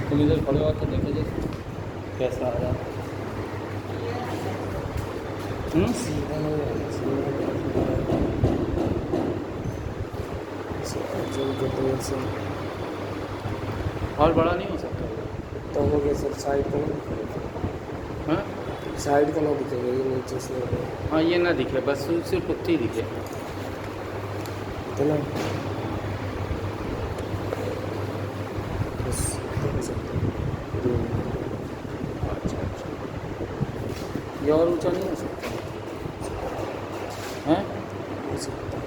तुम इधर खड़े हो तो देखो जैसे कैसा आ रहा है। सीधा नहीं है, सीधा और बड़ा नहीं हो सकता तो हो गया सर। साइड का ना दिखेगा, हाँ। साइड का ना दिखेगा, ये नीचे से हाँ ये ना दिखे, बस सिर्फ उतनी दिखे। इतना बस इतना हो सकता है। अच्छा अच्छा, ये और ऊंचा नहीं हो सकता है? हो सकता है।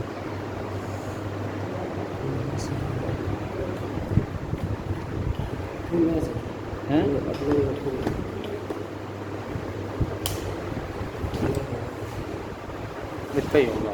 हैं? अपने इतना ही होगा।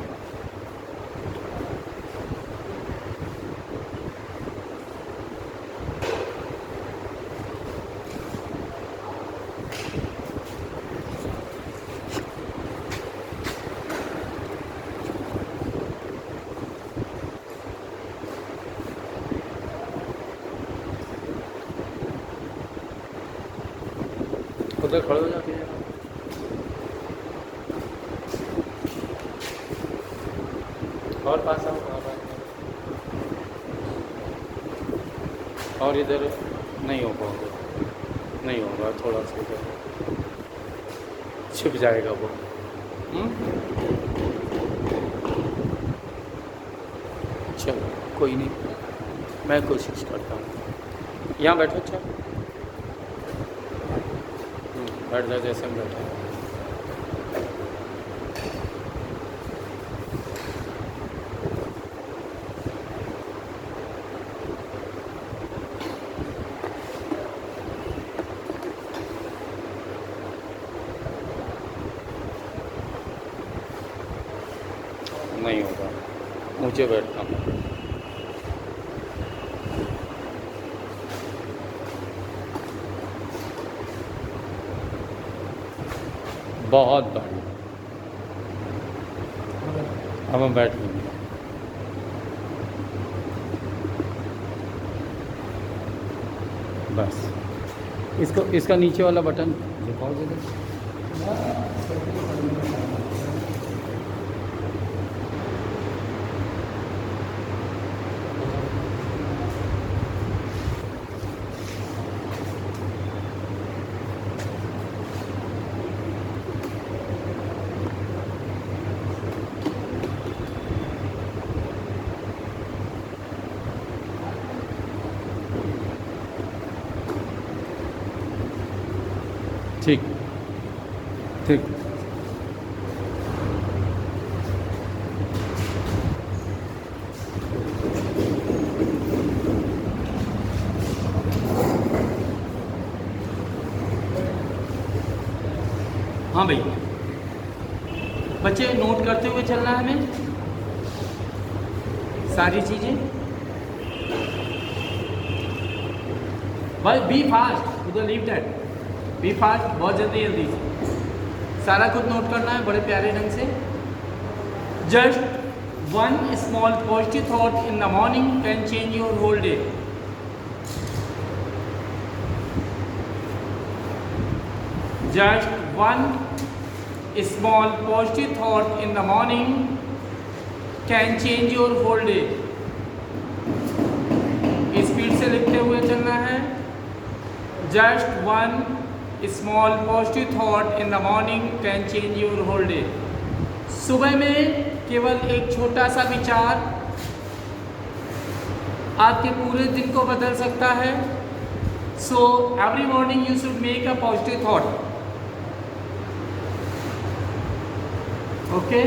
उधर खड़े हो जाके और पास आओ, और इधर नहीं हो पाओगे, नहीं होगा, थोड़ा सा इधर छिप जाएगा वो। चलो कोई नहीं, मैं कोशिश करता हूँ। यहाँ बैठो, अच्छा बैठ जाओ जैसे हम बैठे हैं। नहीं होगा, ऊँचे बैठता हूँ। बहुत बढ़िया, अब हम बैठ लेंगे। बस इसको, इसका नीचे वाला बटन दिखाओ जरा। ठीक ठीक। हाँ भाई, बच्चे नोट करते हुए चलना है हमें सारी चीज़ें। भाई बी फास्ट, उधर लीव दैट, बी फास्ट, बहुत जल्दी जल्दी सारा कुछ नोट करना है बड़े प्यारे ढंग से। Just one small positive thought in the morning can change your whole day. Just one small positive thought in the morning can change your whole day। Speed से लिखते हुए चलना है। Just one small positive thought in the morning can change your whole day. सुबह में केवल एक छोटा सा विचार आपके पूरे दिन को बदल सकता है। So every morning you should make a positive thought. Okay,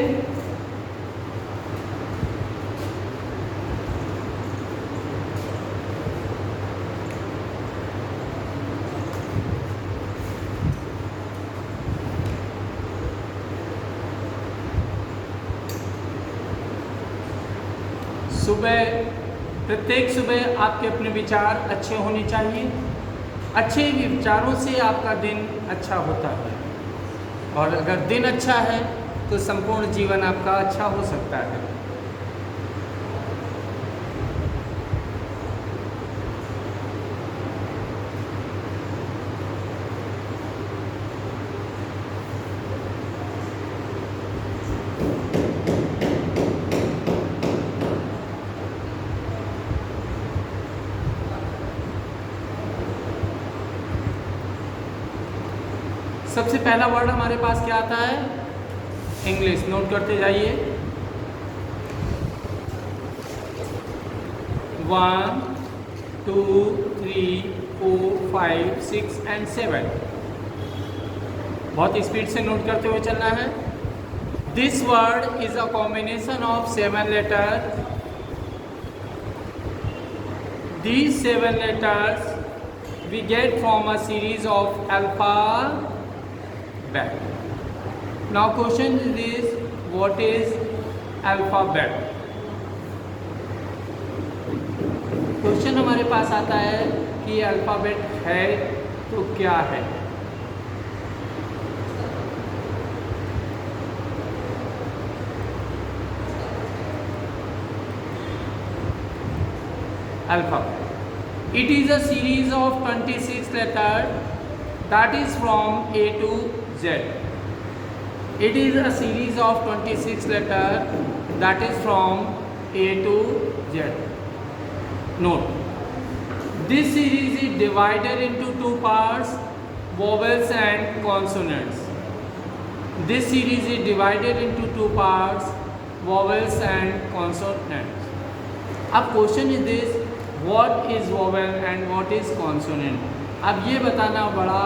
सुबह, प्रत्येक सुबह आपके अपने विचार अच्छे होने चाहिए। अच्छे विचारों से आपका दिन अच्छा होता है, और अगर दिन अच्छा है तो संपूर्ण जीवन आपका अच्छा हो सकता है। सबसे पहला वर्ड हमारे पास क्या आता है? इंग्लिश। नोट करते जाइए। 1 2 3 4 5 6 एंड 7। बहुत स्पीड से नोट करते हुए चलना है। This word is a combination of 7 letter. These 7 letters we get from a series of alphabet. Now question is this, what is alphabet? Question हमारे पास आता है कि अल्फ़ाबेट है तो क्या है? Alphabet. It is a series of 26 letters that is from A to Z. It is a series of 26 letters that is from A to Z. Note. This series is divided into two parts, vowels and consonants. This series is divided into two parts, vowels and consonants. अब question is this, what is vowel and what is consonant? अब ये बताना बड़ा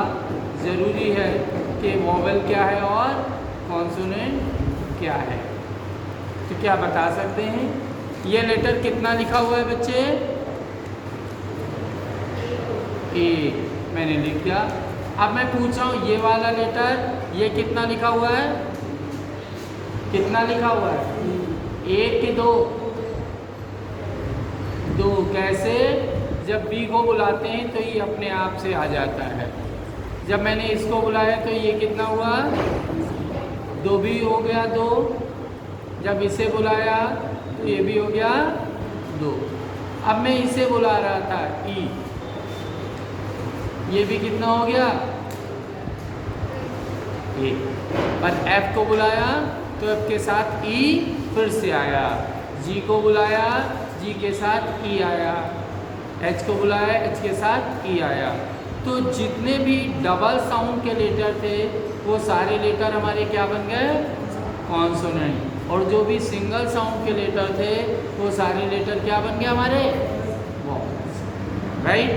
ज़रूरी है कि vowel क्या है और कॉन्सोनेंट क्या है। तो क्या बता सकते हैं? ये लेटर कितना लिखा हुआ है बच्चे? ए मैंने लिख दिया। अब मैं पूछ रहा हूँ ये वाला लेटर ये कितना लिखा हुआ है? कितना लिखा हुआ है? एक कि दो? दो। कैसे? जब बी को बुलाते हैं तो ये अपने आप से आ जाता है। जब मैंने इसको बुलाया तो ये कितना हुआ? दो भी हो गया, दो। जब इसे बुलाया तो ये भी हो गया, दो। अब मैं इसे बुला रहा था ई, ये भी कितना हो गया? एक। और एफ को बुलाया तो एफ के साथ ई फिर से आया। जी को बुलाया, जी के साथ ई आया। एच को बुलाया, एच के साथ ई आया। तो जितने भी डबल साउंड के लेटर थे वो सारे लेटर हमारे क्या बन गए? कॉन्सोनेंट। और जो भी सिंगल साउंड के लेटर थे वो सारे लेटर क्या बन गए हमारे? वॉवल्स। राइट?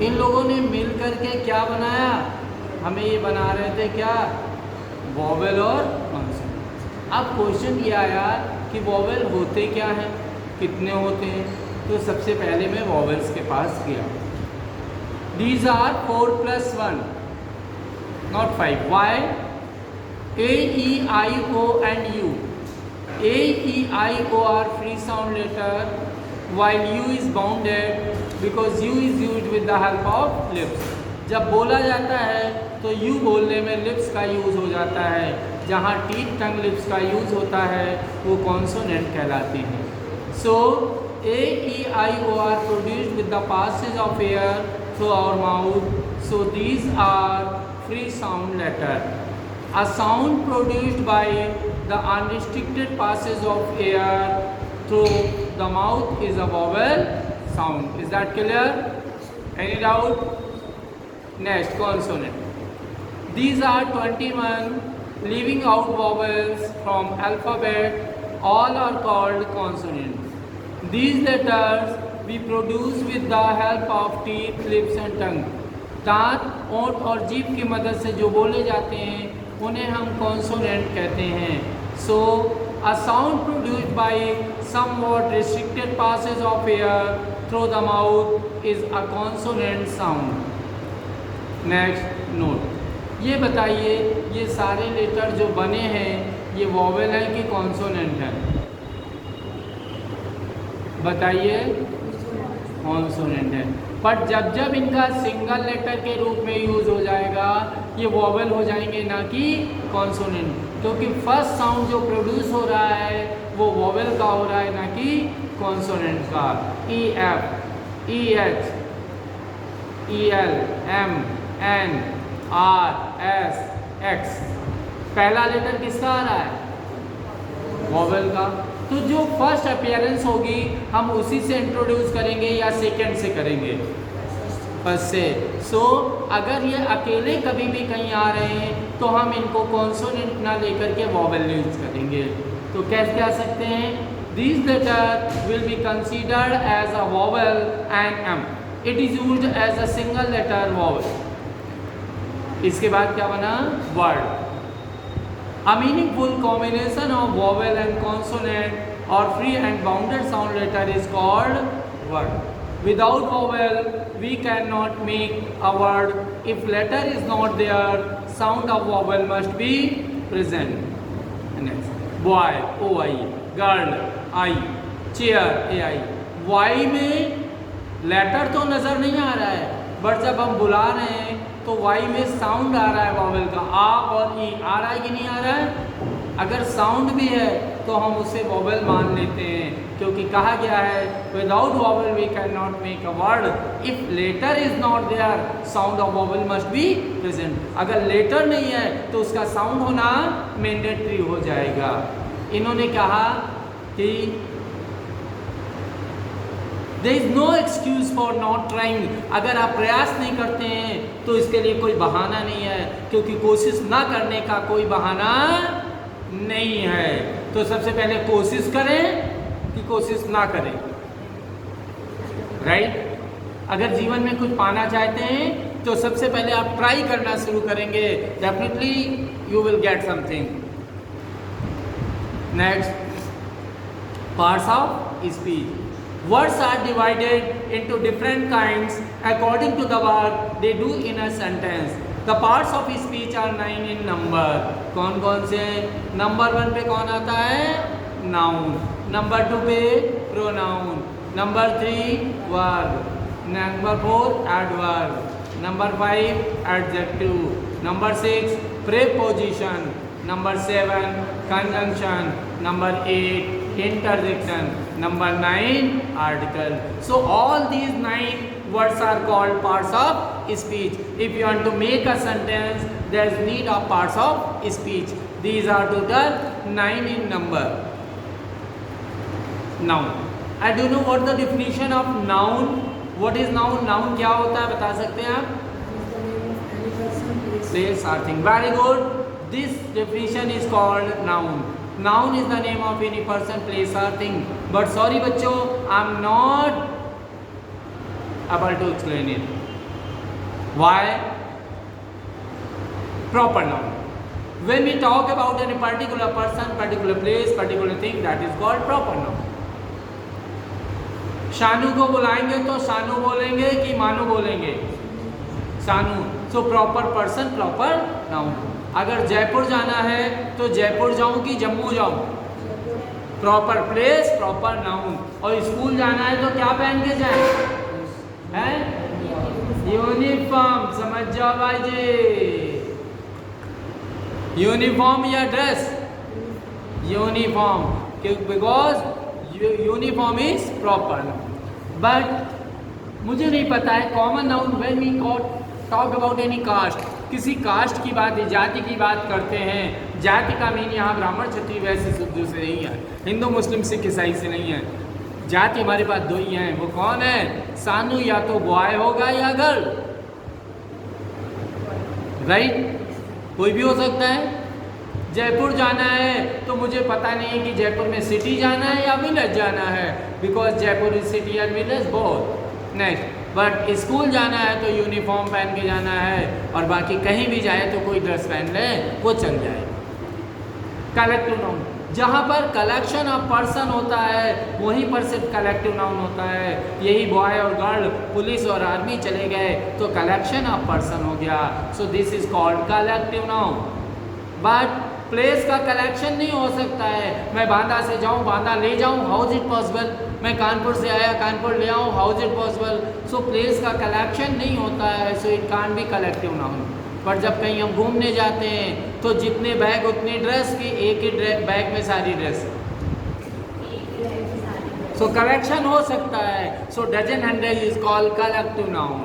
इन लोगों ने मिल करके क्या बनाया? हमें ये बना रहे थे क्या? वॉवेल और कॉन्सोनेंट। अब क्वेश्चन ये आया कि वॉवेल होते क्या हैं, कितने होते हैं? तो सबसे पहले मैं वॉवेल्स के पास गया। These are 4 plus 1, not 5. Why? A, E, I, O and U. A, E, I, O are free sound letter, while U is bounded because U is used with the help of lips. जब बोला जाता है तो U बोलने में lips का use हो जाता है। जहाँ टीथ टंग लिप्स का यूज़ होता है वो कॉन्सोनेंट कहलाते हैं। सो A, E, I, O are produced with the passage of air through our mouth. So these are free sound letter. A sound produced by the unrestricted passage of air through the mouth is a vowel sound. Is that clear? Any doubt? Next, consonant. These are 21 leaving out vowels from alphabet. All are called consonant. These letters we produce with the help of teeth, lips and tongue. दांत, ओंठ और जीभ की मदद से जो बोले जाते हैं उन्हें हम कॉन्सोनेंट कहते हैं। So a sound produced by somewhat restricted passage of air through the mouth is a consonant sound. Next, note. ये बताइए ये सारे लेटर जो बने हैं ये वॉवेल है कि कॉन्सोनेंट है? बताइए। कॉन्सोनेंट है। बट जब जब इनका सिंगल लेटर के रूप में यूज़ हो जाएगा ये वॉवेल हो जाएंगे ना कि कॉन्सोनेंट, क्योंकि फर्स्ट साउंड जो प्रोड्यूस हो रहा है वो वॉवेल का हो रहा है ना कि कॉन्सोनेंट का। E F, E H, E L, M, N, R, S, X. पहला लेटर किसका आ रहा है? वॉवेल का। तो जो फर्स्ट अपीयरेंस होगी हम उसी से इंट्रोड्यूस करेंगे या सेकंड से करेंगे? फर्स्ट से। सो अगर ये अकेले कभी भी कहीं आ रहे हैं तो हम इनको कॉन्सोनेंट ना लेकर के वॉवेल यूज करेंगे। तो कैसे कह सकते हैं, this letter will be considered as a vowel and M, it is used as a single letter vowel. इसके बाद क्या बना, word. A meaningful combination of vowel and consonant or free and bounded sound letter is called word. Without vowel, we cannot make a word. If letter is not there, sound of vowel must be present. Next, boy, O-I, girl, I, chair, A-I. Y में letter तो नज़र नहीं आ रहा है, but जब हम बुला रहे हैं तो वाई में साउंड आ रहा है वॉवेल का, आ और ई आ रहा है कि नहीं आ रहा है। अगर साउंड भी है तो हम उसे वॉवेल मान लेते हैं, क्योंकि कहा गया है without vowel we can not make a word, if letter is not there sound of vowel must be present. अगर लेटर नहीं है तो उसका साउंड होना मैंडेटरी हो जाएगा। इन्होंने कहा कि There is no excuse for not trying. अगर आप प्रयास नहीं करते हैं तो इसके लिए कोई बहाना नहीं है, क्योंकि कोशिश ना करने का कोई बहाना नहीं है। तो सबसे पहले कोशिश करें कि कोशिश ना करें, राइट। अगर जीवन में कुछ पाना चाहते हैं तो सबसे पहले आप ट्राई करना शुरू करेंगे, definitely you will get something. Next, parts of speech. Words are divided into different kinds according to the work they do in a sentence. The parts of speech are 9 in number. कौन कौन से? Number 1 पे कौन आता है? Noun. Number 2 पे pronoun. Number 3 verb. Number 4 adverb. Number 5 adjective. Number 6 preposition. Number 7 conjunction. Number 8 interjection. Number 9 article. So all these 9 words are called parts of speech. If you want to make a sentence, there is need of parts of speech. These are total 9 in number. Noun. I don't know what the definition of noun. What is noun? Noun क्या होता है बता सकते हैं आप? Place or thing. Very good. This definition is called noun. Noun is the name of any person, place or thing. But sorry बच्चों, I am not able to explain it. Why? Proper noun. When we talk about any particular person, particular place, particular thing, that is called proper noun. Shanu को बुलाएंगे तो शानू बोलेंगे कि मानू बोलेंगे? Shanu. So proper person, proper noun. अगर जयपुर जाना है तो जयपुर जाऊं कि जम्मू जाऊं? Proper place, proper noun. और स्कूल जाना है तो क्या पहन के जाए? हैं? यूनिफॉर्म। समझ जाओ भाई जी, यूनिफॉर्म या dress? Uniform, because uniform is proper. But मुझे नहीं पता है common noun when we talk about any caste, किसी कास्ट की बात, जाति की बात करते हैं। जाति का मीन यहाँ ब्राह्मण क्षत्रिय वैश्य शूद्र से नहीं है, हिंदू मुस्लिम सिख ईसाई से नहीं है। जाति हमारे पास दो ही हैं, वो कौन है? सानू या तो बॉय होगा या गर्ल, राइट? कोई भी हो सकता है। जयपुर जाना है तो मुझे पता नहीं है कि जयपुर में सिटी जाना है या विलेज जाना है, because Jaipur is city and village both. Next, but school जाना है तो यूनिफॉर्म पहन के जाना है, और बाकी कहीं भी जाए तो कोई ड्रेस पहन ले वो चल जाए। कलेक्टिव नाउन, जहाँ पर कलेक्शन ऑफ पर्सन होता है वहीं पर सिर्फ कलेक्टिव नाउन होता है। यही बॉय और गर्ल, पुलिस और आर्मी चले गए तो कलेक्शन ऑफ पर्सन हो गया। So this is called collective noun. But place का कलेक्शन नहीं हो सकता है। मैं बांदा से जाऊँ, बांदा ले जाऊँ, हाउ इज इट पॉसिबल? मैं कानपुर से आया, कानपुर ले आऊँ, how is it possible? So place का कलेक्शन नहीं होता है, so it can't be collective noun. पर जब कहीं हम घूमने जाते हैं तो जितने बैग उतनी ड्रेस की, एक ही बैग में सारी ड्रेस, सो कलेक्शन हो सकता है। So dozen hundred is called collective noun.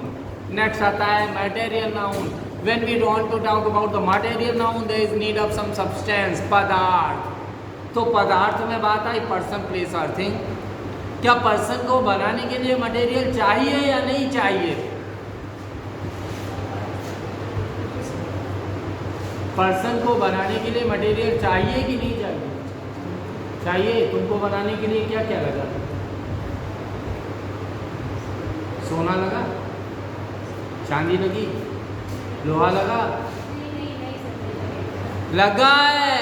Next आता है material noun. When we want to talk about the material noun, there is need of some substance, पदार्थ। तो पदार्थ में बात आई पर्सन, प्लेस और थिंग। क्या पर्सन को बनाने के लिए मटेरियल चाहिए या नहीं चाहिए? पर्सन को बनाने के लिए मटेरियल चाहिए कि नहीं चाहिए? चाहिए। तुमको बनाने के लिए क्या क्या लगा? सोना लगा, चांदी लगी, लोहा लगा, लगा है,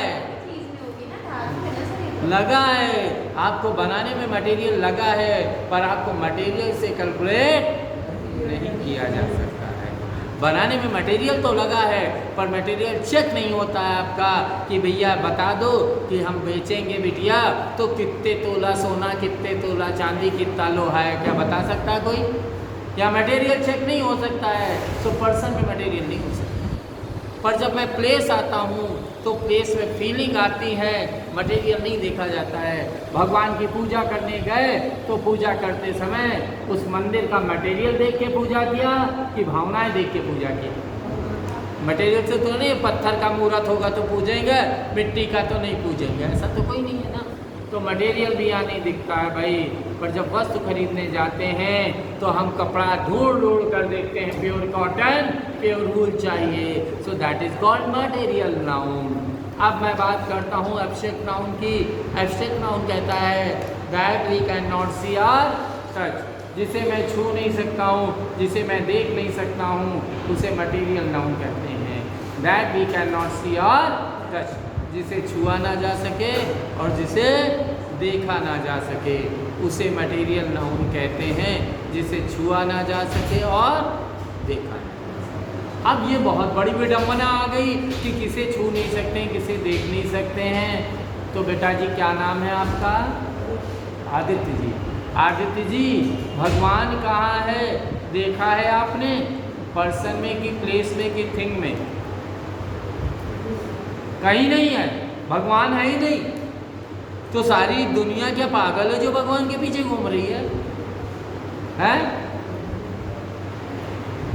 लगा है। आपको बनाने में मटेरियल लगा है, पर आपको मटेरियल से कैलकुलेट नहीं किया जा सकता है। बनाने में मटेरियल तो लगा है, पर मटेरियल चेक नहीं होता है आपका कि भैया बता दो कि हम बेचेंगे बिटिया तो कितने तोला सोना, कितने तोला चांदी, कितना लोहा है, क्या बता सकता है कोई? या मटेरियल चेक नहीं हो सकता है, तो पर्सन में मटेरियल नहीं हो सकता। पर जब मैं प्लेस आता हूँ तो प्लेस में फीलिंग आती है, मटेरियल नहीं देखा जाता है। भगवान की पूजा करने गए तो पूजा करते समय उस मंदिर का मटेरियल देख के पूजा किया कि भावनाएं देख के पूजा किया? मटेरियल से तो नहीं, पत्थर का मूर्त होगा तो पूजेंगे, मिट्टी का तो नहीं पूजेंगे, ऐसा तो कोई नहीं है ना। तो मटेरियल भी यहाँ नहीं दिखता है भाई। पर जब वस्तु खरीदने जाते हैं तो हम कपड़ा ढूंढ ढूंढ कर देखते हैं, प्योर कॉटन, प्योर वूल चाहिए, so that is called material noun. अब मैं बात करता हूँ एब्स्ट्रैक्ट नाउन की। एब्स्ट्रैक्ट नाउन कहता है दैट वी कैन नॉट सी और टच, जिसे मैं छू नहीं सकता हूँ, जिसे मैं देख नहीं सकता हूँ, उसे मटेरियल नाउन कहते हैं। दैट वी कैन नॉट सी और टच, जिसे छुआ ना जा सके और जिसे देखा ना जा सके, उसे मटेरियल नाउन कहते हैं। जिसे छुआ ना जा सके और देखा ना। अब ये बहुत बड़ी विडंबना आ गई कि किसे छू नहीं सकते हैं, किसे देख नहीं सकते हैं। तो बेटा जी क्या नाम है आपका? आदित्य जी। आदित्य जी, भगवान कहाँ है? देखा है आपने? पर्सन में कि प्लेस में कि थिंग में? कहीं नहीं है, भगवान है ही नहीं। तो सारी दुनिया क्या पागल है जो भगवान के पीछे घूम रही है? हैं?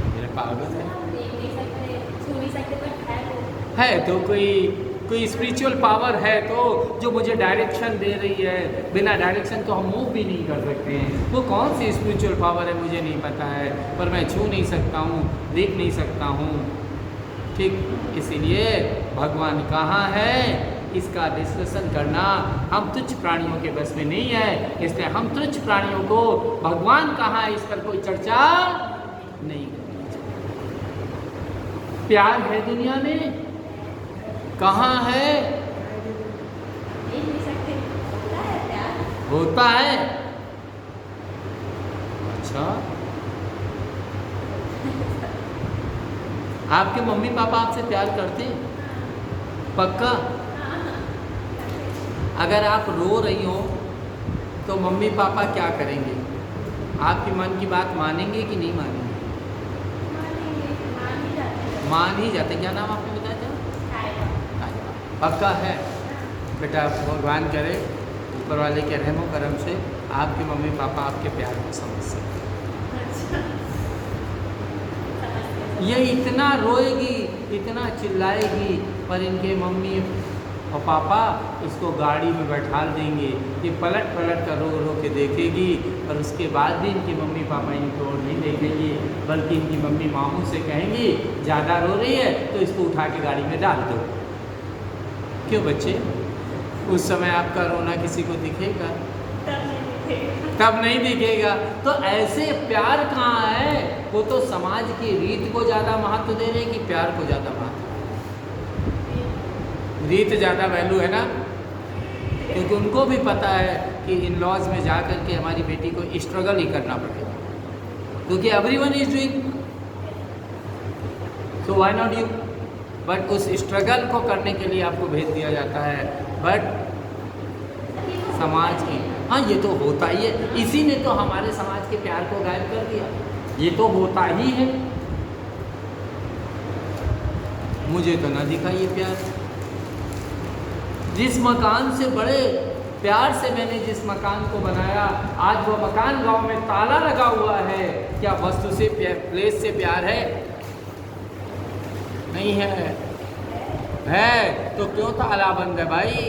मेरे पागल है तो कोई स्पिरिचुअल पावर है तो जो मुझे डायरेक्शन दे रही है। बिना डायरेक्शन तो हम मूव भी नहीं कर सकते हैं। वो कौन सी स्पिरिचुअल पावर है मुझे नहीं पता है, पर मैं छू नहीं सकता हूँ, देख नहीं सकता हूँ। ठीक, इसीलिए भगवान कहाँ है इसका डिस्कशन करना हम तुच्छ प्राणियों के बस में नहीं है। इसलिए हम तुच्छ प्राणियों को भगवान कहाँ है इस पर कोई चर्चा नहीं करनी चाहिए। प्यार है दुनिया में? कहाँ है? होता है। अच्छा, आपके मम्मी पापा आपसे प्यार करते हैं? पक्का? अगर आप रो रही हो तो मम्मी पापा क्या करेंगे? आपकी मन की बात मानेंगे कि नहीं मानेंगे? मान ही जाते। क्या नाम आपने बताया था? पक्का है बेटा। भगवान करे ऊपर वाले के रहमो करम से आपके मम्मी पापा आपके प्यार को समझ सके। ये इतना रोएगी, इतना चिल्लाएगी, पर इनके मम्मी और पापा इसको गाड़ी में बैठा देंगे। ये पलट पलट कर रो रो के देखेगी, और उसके बाद भी इनकी मम्मी पापा इनको और नहीं देखेंगे, बल्कि इनकी मम्मी मामू से कहेंगी ज़्यादा रो रही है तो इसको उठा के गाड़ी में डाल दो। क्यों बच्चे? उस समय आपका रोना किसी को दिखेगा? तब नहीं दिखेगा। तो ऐसे प्यार कहाँ है? वो तो समाज की रीत को ज़्यादा महत्व दे रहे हैं कि प्यार को ज़्यादा महत्व? रीत ज़्यादा वैल्यू है ना, क्योंकि उनको भी पता है कि इन लॉज में जा कर के हमारी बेटी को स्ट्रगल ही करना पड़ेगा, क्योंकि everyone is doing, so why not you. But उस स्ट्रगल को करने के लिए आपको भेज दिया जाता है। बट समाज की, हाँ ये तो होता ही है, इसी ने तो हमारे समाज के प्यार को गायब कर दिया। ये तो होता ही है। मुझे तो ना दिखा ये प्यार। जिस मकान से बड़े प्यार से मैंने जिस मकान को बनाया, आज वो मकान गांव में ताला लगा हुआ है। क्या वस्तु से प्लेस से प्यार है? नहीं है। है तो क्यों ताला बंद है भाई?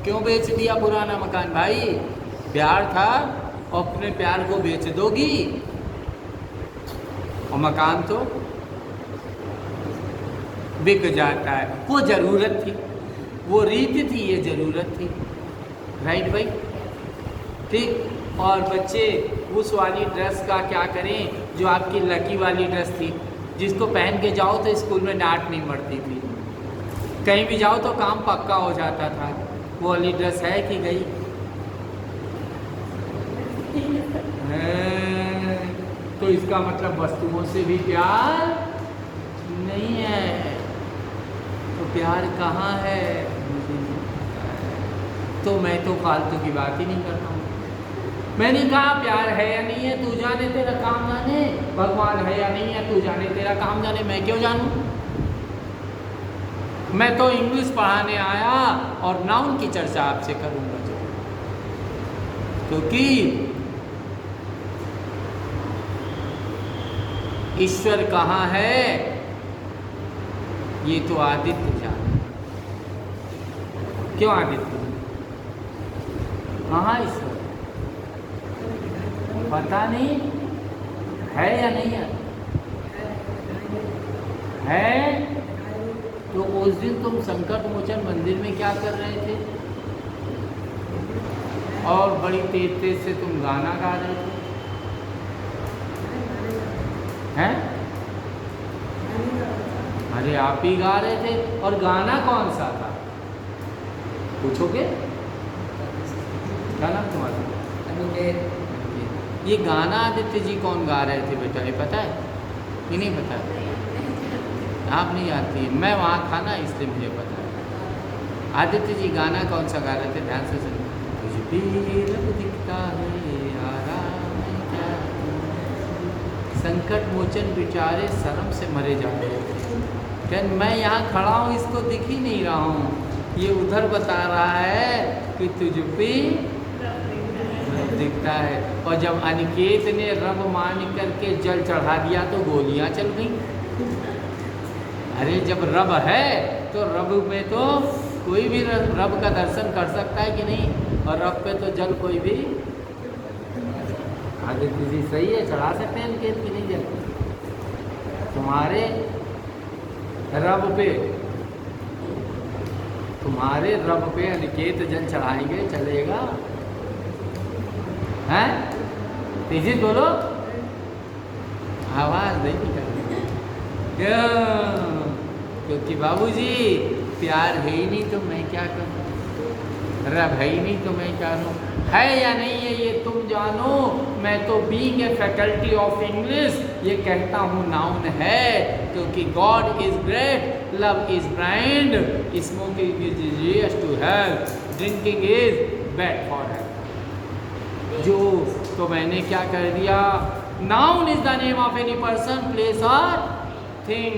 क्यों बेच दिया पुराना मकान भाई? प्यार था, अपने प्यार को बेच दोगी, और मकान तो बिक जाता है। वो ज़रूरत थी, वो रीत थी, ये ज़रूरत थी। राइट भाई? ठीक। और बच्चे उस वाली ड्रेस का क्या करें जो आपकी लकी वाली ड्रेस थी, जिसको पहन के जाओ तो स्कूल में डांट नहीं पड़ती थी, कहीं भी जाओ तो काम पक्का हो जाता था। वो वाली ड्रेस है कि गई? तो इसका मतलब वस्तुओं से भी प्यार नहीं है। तो प्यार कहाँ है? मुझे नहीं पता है। तो मैं तो फालतू की बात ही नहीं करता हूँ। मैंने कहा प्यार है या नहीं है तू जाने, तेरा काम जाने। भगवान है या नहीं है तू जाने, तेरा काम जाने। मैं क्यों जानूं? मैं तो इंग्लिश पढ़ाने आया और नाउन की चर्चा आपसे करूंगा, क्योंकि ईश्वर कहाँ है ये तो आदित्य जाने। क्यों आदित्य? कहाँ ईश्वर? पता नहीं है या नहीं है? है तो उस दिन तुम संकट मोचन मंदिर में क्या कर रहे थे? और बड़ी तेज तेज से तुम गाना गा रहे थे, हैं? अरे आप ही गा रहे थे। और गाना कौन सा था पूछोगे? क्या नाम तुम्हारा? ये गाना आदित्य जी कौन गा रहे थे बेटा, ये पता है कि नहीं पता? आप नहीं आती है, मैं वहाँ था ना इसलिए मुझे पता है। आदित्य जी गाना कौन सा गा रहे थे? ध्यान से सुनिए। तुझ भी रब दिखता है आराम है क्या, संकट मोचन बेचारे शर्म से मरे जा रहे थे। कहन मैं यहाँ खड़ा हूँ, इसको दिख ही नहीं रहा हूँ, ये उधर बता रहा है कि तुझ पे रब दिखता है। और जब अनिकेत ने रब मान करके जल चढ़ा दिया तो गोलियां चल गई। अरे जब रब है तो रब में तो कोई भी रब का दर्शन कर सकता है कि नहीं? और रब पे तो जल कोई भी, आदित्य जी सही है, चढ़ा सकते हैं अनिकेत की नहीं जल? तुम्हारे रब पे अनिकेत जल चढ़ाएंगे, चलेगा? हैं? तेजी बोलो, आवाज नहीं निकलती क्यों? क्योंकि बाबूजी प्यार है ही नहीं तो मैं क्या करूं, रब है ही नहीं तो मैं क्या करूं? है या नहीं है ये तुम जानो, मैं तो being a faculty of English ये कहता हूँ नाउन है, क्योंकि God is great, love is blind, smoking is injurious to health, drinking is bad for health. जो तो मैंने क्या कर दिया? Noun is the name of any person place और thing.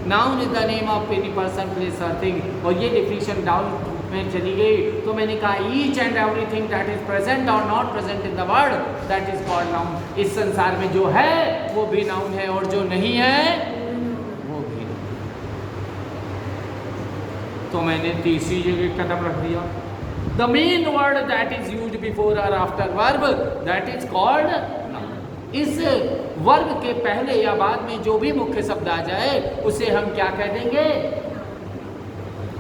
Noun is the name of any person place और thing. और ये डिफिनेशन डाउन में चली गई तो मैंने कहा each and everything that is present और not present in the world that is called noun. इस संसार में जो है वो भी नाउन है और जो नहीं है वो भी। तो मैंने तीसरी जगह कदम रख दिया, the main word that is used before or after verb that is called noun। इस वर्ब के पहले या बाद में जो भी मुख्य शब्द आ जाए उसे हम क्या कह देंगे?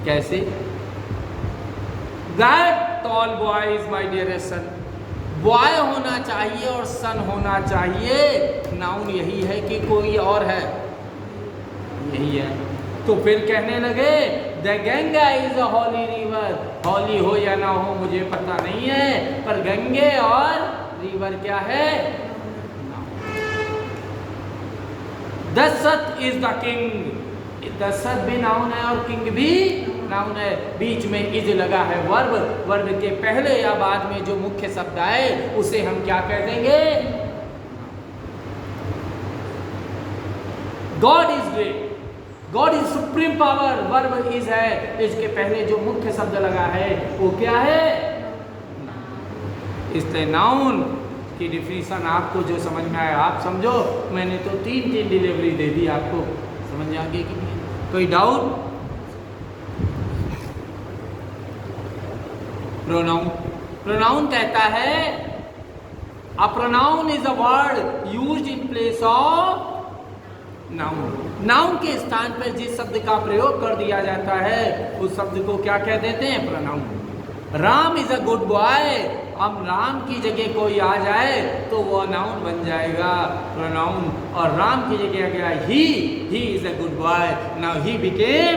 कैसे? That tall boy is my dearest son। Boy होना चाहिए और सन होना चाहिए, नाउन यही है कि कोई और है? यही है। तो फिर कहने लगे the Ganga is a holy river. Holy हो या ना हो मुझे पता नहीं है, पर गंगे और रिवर क्या है? Dasharath is the king. Dasharath भी नाउन है और किंग भी नाउन है। बीच में इज लगा है वर्ब, वर्ब के पहले या बाद में जो मुख्य शब्द आए उसे हम क्या कह देंगे? God is great, God is supreme power, verb is है, इसके पहले जो मुख्य शब्द लगा है वो क्या है? इसलिए नाउन की डिफिनीशन आपको जो समझ में आया आप समझो। मैंने तो तीन डिलीवरी दे दी, आपको समझ आ गई कि नहीं? कोई डाउट? प्रोनाउन, प्रोनाउन कहता है a pronoun is a word used in place of noun. Noun के स्थान पर जिस शब्द का प्रयोग कर दिया जाता है उस शब्द को क्या कह देते हैं? Pronoun. Ram is a good boy, अब राम की जगह कोई आ जाए तो वो नाउन बन जाएगा प्रोनाउन, और राम की जगह आ गया he is a good boy, now he became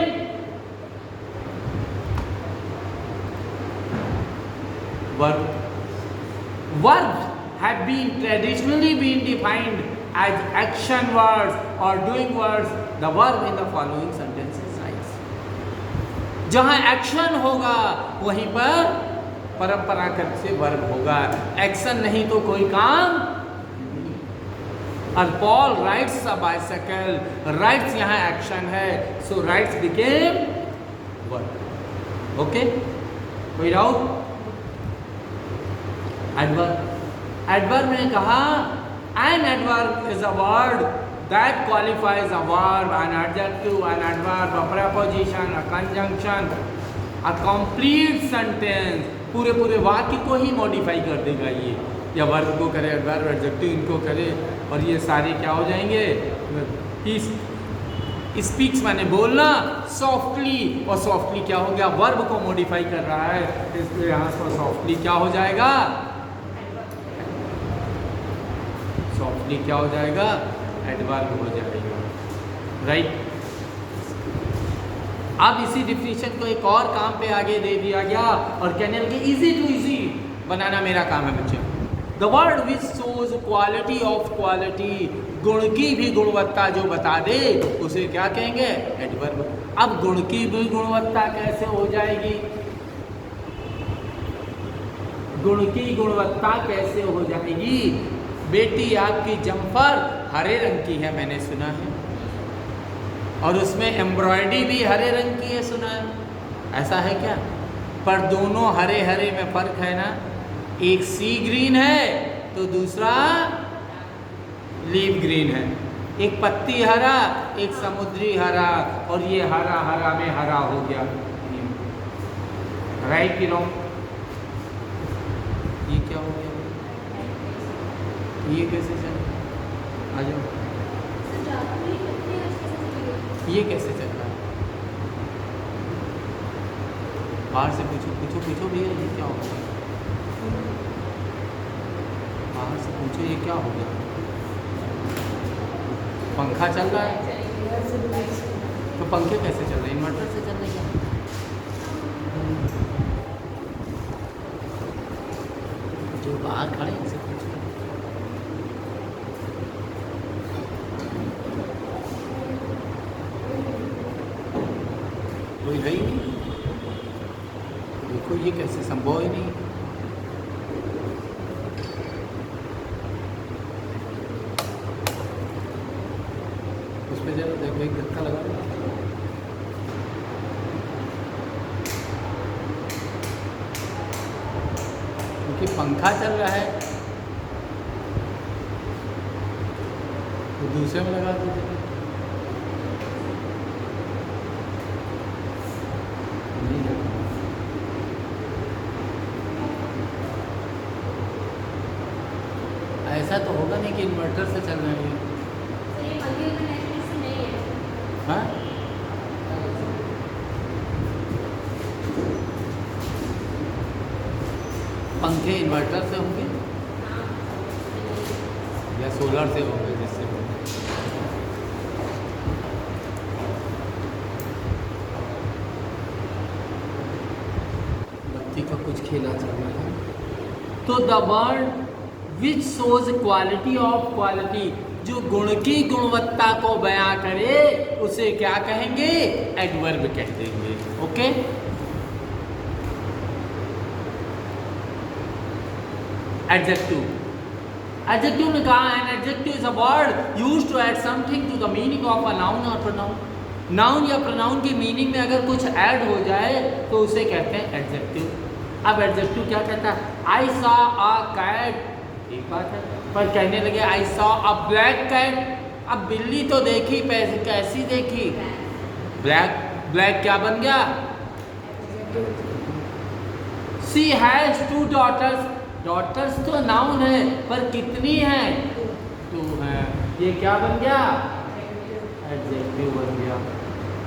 verb. Verbs have been traditionally been defined as action words or doing words. The verb in the following sentences writes. जहाँ एक्शन होगा वहीं पर परंपरागत से वर्ब होगा, एक्शन नहीं तो कोई काम नहीं। और पॉल राइट्स अ बाइसाइकिल, राइट्स यहाँ एक्शन है, so rights became verb. Okay, कोई डाउट? एडवर्ब। एडवर्ब ने कहा an adverb is a word that qualifies a verb, an adjective, an adverb, a preposition, a conjunction, a complete sentence, पूरे वाक्य को ही modify कर देगा ये, या वर्ब को करे एडवर्ब, एडजेक्टिव इनको करे, और ये सारे क्या हो जाएंगे? स्पीक्स माने बोलना सॉफ्टली, और सॉफ्टली क्या हो गया? वर्ब को मॉडिफाई कर रहा है, इसलिए यहाँ पर सॉफ्टली क्या हो जाएगा? सॉफ्टली क्या हो जाएगा? एडवर्ब हो जाएगा, राइट। अब इसी डिफिनीशन को एक और काम पे आगे दे दिया गया और कहने लगे इजी टू इजी बनाना मेरा काम है बच्चे। The word which shows quality of quality, गुण की भी गुणवत्ता जो बता दे उसे क्या कहेंगे? एडवर्ब। अब गुण की भी गुणवत्ता कैसे हो जाएगी? गुण की गुणवत्ता कैसे हो जाएगी? बेटी आपकी जम्पर हरे रंग की है मैंने सुना है, और उसमें एम्ब्रॉयडरी भी हरे रंग की है सुना है, ऐसा है क्या? पर दोनों हरे हरे में फर्क है ना, एक सी ग्रीन है तो दूसरा लीफ ग्रीन है, एक पत्ती हरा एक समुद्री हरा, और ये हरा हरा में हरा हो गया, राइट कि रॉन्ग? ये क्या हो गया? ये कैसे चल? आ जाओ, ये कैसे चल रहा है? बाहर से पूछो भैया ये क्या हो गया? बाहर से पूछो ये क्या हो गया? पंखा चल रहा है तो पंखे कैसे चल रहे हैं? इन्वर्टर से चल रहे हैं? जो बाहर खड़े हैं कोई है ही नहीं, देखो ये कैसे संभव ही नहीं। उस पर जरा देखो एक धक्का लगा, क्योंकि पंखा चल रहा है तो दूसरे में लगा दीजिए। ऐसा तो होगा नहीं कि इन्वर्टर से चल रहे हैं। हाँ? पंखे इन्वर्टर से होंगे या सोलर से होंगे, जिससे बत्ती का कुछ खेला चल रहा है। तो the word which shows quality of quality, जो गुण की गुणवत्ता को बयां करे उसे क्या कहेंगे? एडवर्ब कह देंगे। Okay, adjective. एडजेक्टिव ने कहा an adjective is a word used to add something to the meaning of a noun और प्रोनाउन। नाउन या प्रोनाउन की मीनिंग में अगर कुछ ऐड हो जाए तो उसे कहते हैं एडजेक्टिव। अब एडजेक्टिव क्या कहता है? आई सॉ अ कैट, एक बात है, पर कहने लगे I saw a black cat, अब बिल्ली तो देखी, कैसी देखी? ब्लैक। ब्लैक क्या बन गया? शी हैज 2 daughters, डॉटर्स तो नाउन है पर कितनी हैं? 2 हैं, ये क्या बन गया? एडजेक्टिव बन गया,